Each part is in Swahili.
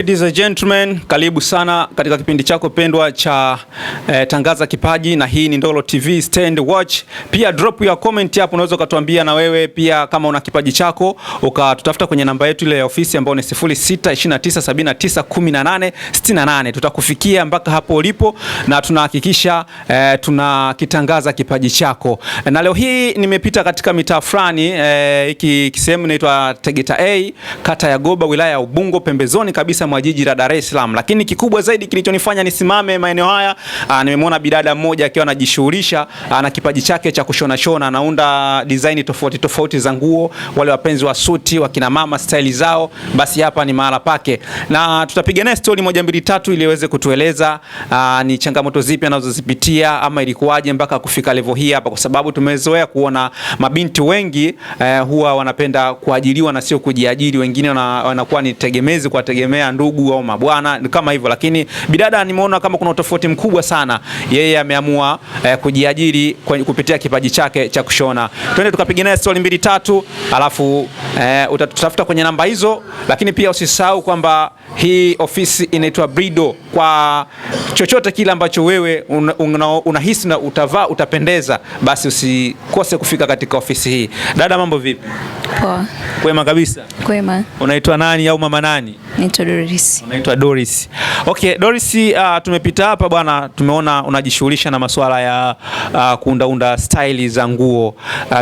Ladies and gentlemen, karibu sana katika kipindi chako pendwa cha Tangaza Kipaji, na hii ni Ndolo TV Stand Watch. Pia drop your comment hapo, unaweza kutuambia na wewe pia kama una kipaji chako, ukatutafuta kwenye namba yetu ile ya ofisi ambayo ni 0629791868. Tutakufikia mpaka hapo ulipo na tunahakikisha tunakitangaza kipaji chako. Na leo hii nimepita katika mitaa fulani, hiki sehemu inaitwa Tegeta A, kata ya Goba, wilaya ya Ubungo, pembezoni kabisa mwa jiji la Dar es Salaam. Lakini kikubwa zaidi kilichonifanya nisimame maeneo haya, nimemwona bidada mmoja akiwa anajishughulisha na kipaji chake cha kushona shona, anaunda design tofauti tofauti za nguo. Wale wapenzi wa suti, wakina mama, style zao, basi hapa ni mahala pake, na tutapiga naye story moja mbili tatu ili aweze kutueleza ni changamoto zipi anazozipitia ama ilikuwaje mpaka kufika level hii hapa, kwa sababu tumezoea kuona mabinti wengi huwa wanapenda kuajiriwa na sio kujiajiri. Wengine wanakuwa ni tegemezi kwa tegemea ndugu au mabwana kama hivyo, lakini bidada nimeona kama kuna tofauti mkubwa sana. Yeye ameamua kujiajiri kupitia kipaji chake cha kushona. Twende tukapiga naye story mbili tatu, alafu utatutafuta kwenye namba hizo. Lakini pia usisahau kwamba hii ofisi inaitwa Brido. Kwa chochote kile ambacho wewe unahisi na utavaa utapendeza, basi usikose kufika katika ofisi hii. Dada, mambo vipi? Poa. Kwema kabisa. Kwema. Unaitwa nani au mama nani? Naitwa Doris. Unaitwa Doris. Okay, Doris, tumepita hapa bwana, tumeona unajishughulisha na masuala ya kuunda style za nguo.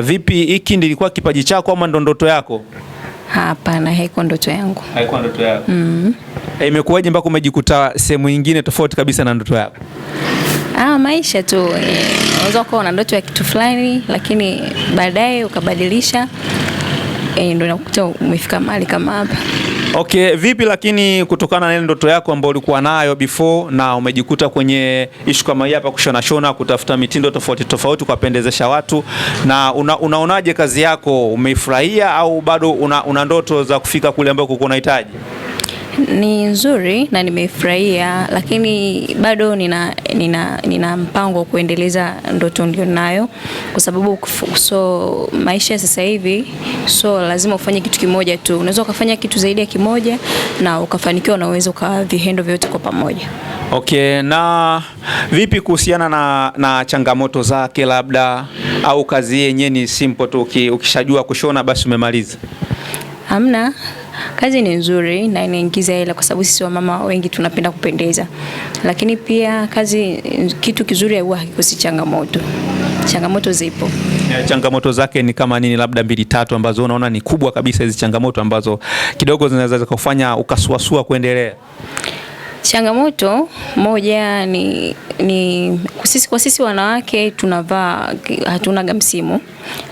Vipi, hiki ndilikuwa kipaji chako ama ndo ndoto yako? Hapana, haikuwa ndoto yangu. Haikuwa ndoto yako? Imekuwaje mpaka umejikuta sehemu nyingine tofauti kabisa na ndoto yako? Maisha tu. Unaweza kuwa una ndoto ya kitu fulani lakini baadaye ukabadilisha, ndio unakuta umefika mahali kama hapa. Okay, vipi lakini kutokana na ile ndoto yako ambayo ulikuwa nayo before na umejikuta kwenye issue kama hii hapa, kushona shona, kutafuta mitindo tofauti tofauti kuwapendezesha watu, na unaonaje kazi yako? Umeifurahia au bado una ndoto za kufika kule ambako uko unahitaji? Ni nzuri na nimefurahia, lakini bado nina mpango wa kuendeleza ndoto ndio nayo, kwa sababu maisha sasa hivi lazima ufanye kitu kimoja tu. Unaweza ukafanya kitu zaidi ya kimoja na ukafanikiwa, unaweza ukavihendo vyote kwa pamoja. Okay, na vipi kuhusiana na changamoto zake labda, au kazi yenyewe ni simple tu, ukishajua kushona basi umemaliza? Hamna. Kazi ni nzuri na inaingiza hela, kwa sababu sisi wamama wengi tunapenda kupendeza. Lakini pia kazi, kitu kizuri huwa hakikosi changamoto. Changamoto zipo. Changamoto zake ni kama nini, labda mbili tatu ambazo unaona ni kubwa kabisa, hizi changamoto ambazo kidogo zinaweza kufanya ukasuasua kuendelea? Changamoto moja ni kwa sisi wanawake tunavaa, hatunaga msimu.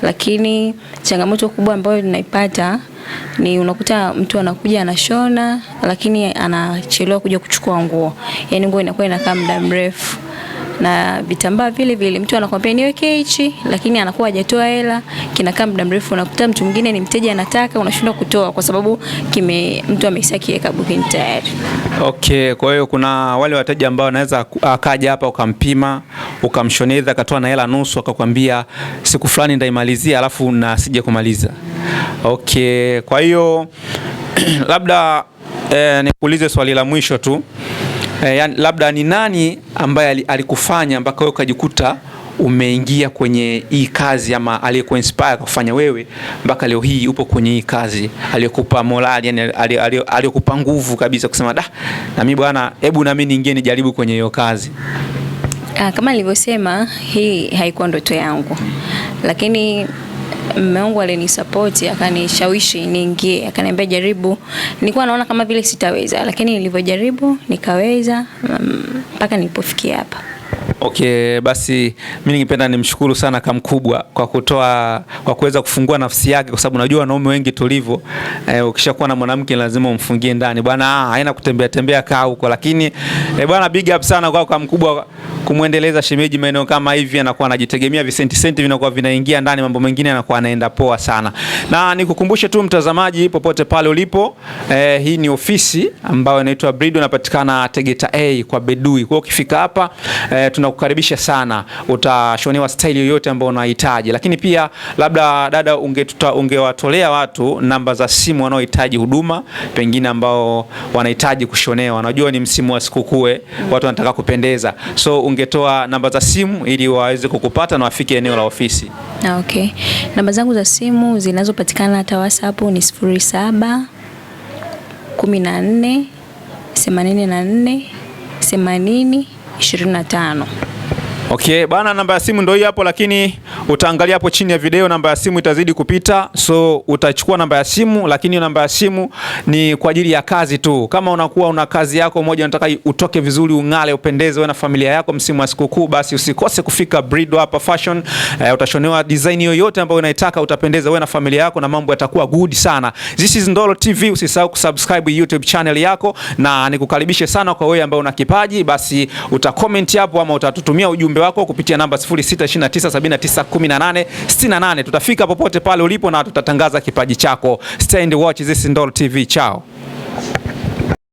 Lakini changamoto kubwa ambayo tunaipata ni unakuta mtu anakuja anashona lakini anachelewa kuja kuchukua nguo. Yaani nguo inakuwa inakaa muda mrefu, na vitambaa vile vile mtu anakuambia niweke hichi, lakini anakuwa hajatoa hela, kinakaa muda mrefu. Unakuta mtu mwingine ni mteja anataka, unashindwa kutoa kwa sababu mtu ameshakiweka booking tayari. Okay, kwa hiyo kuna wale wateja ambao wanaweza akaja hapa ukampima, ukamshoneza, akatoa na hela nusu, akakwambia siku fulani ndaimalizia, alafu na sije kumaliza. Okay, kwa hiyo labda nikuulize swali la mwisho tu. Yani, labda ni nani ambaye alikufanya mpaka wewe ukajikuta umeingia kwenye hii kazi, ama aliyekuinspire kufanya wewe mpaka leo hii upo kwenye hii kazi, aliyokupa morali, yani aliyokupa nguvu kabisa kusema na mimi bwana, hebu na mimi niingie nijaribu kwenye hiyo kazi? Kama nilivyosema, hii haikuwa ndoto yangu, lakini mume wangu alinisupport, akanishawishi niingie, akaniambia jaribu. Nilikuwa naona kama vile sitaweza, lakini nilivyojaribu nikaweza mpaka nilipofikia hapa. Okay, basi mimi ningependa nimshukuru sana kama mkubwa kwa kuweza kufungua nafsi yake, kwa sababu unajua wanaume wengi tulivyo, ukishakuwa na mwanamke lazima umfungie ndani bwana, haina kutembea tembea kaa huko. Lakini bwana, big up sana kwa mkubwa kumuendeleza shemeji maeneo kama hivi, anakuwa anajitegemea, visenti vinakuwa vinaingia ndani, mambo mengine anakuwa anaenda poa sana. Na nikukumbushe tu mtazamaji, popote pale ulipo, hii ni ofisi ambayo inaitwa Brido, inapatikana Tegeta A kwa Bedui. Kwa ukifika hapa tunakukaribisha sana. Utashonewa style yoyote ambayo unahitaji. Lakini pia labda dada, ungewatolea watu namba za simu wanaohitaji huduma, pengine ambao wanahitaji kushonewa. Unajua ni msimu wa sikukuu, watu wanataka kupendeza. So ungetoa namba za simu ili waweze kukupata na wafike eneo la ofisi. Okay. Namba zangu za simu zinazopatikana hata WhatsApp ni 07 14 84 80 25. Okay, bana, namba ya simu ndio hii hapo, lakini utaangalia hapo chini ya video, namba ya simu itazidi kupita. So utachukua namba ya simu, lakini namba ya simu ni kwa ajili ya kazi tu. Kama unakuwa una kazi yako moja, unataka utoke vizuri, ung'ale, upendeze wewe na familia yako msimu wa sikukuu, basi usikose kufika Brido hapa Fashion. Utashonewa design yoyote ambayo unaitaka, utapendeza wewe na familia yako na mambo yatakuwa good sana. This is Ndolo TV, usisahau kusubscribe YouTube channel yako, na nikukaribishe sana kwa wewe ambaye una kipaji, basi utacomment hapo ama utatutumia ujumbe wako kupitia namba 0629791868. Tutafika popote pale ulipo na tutatangaza kipaji chako. Stay and watch this Ndolo TV. Chao.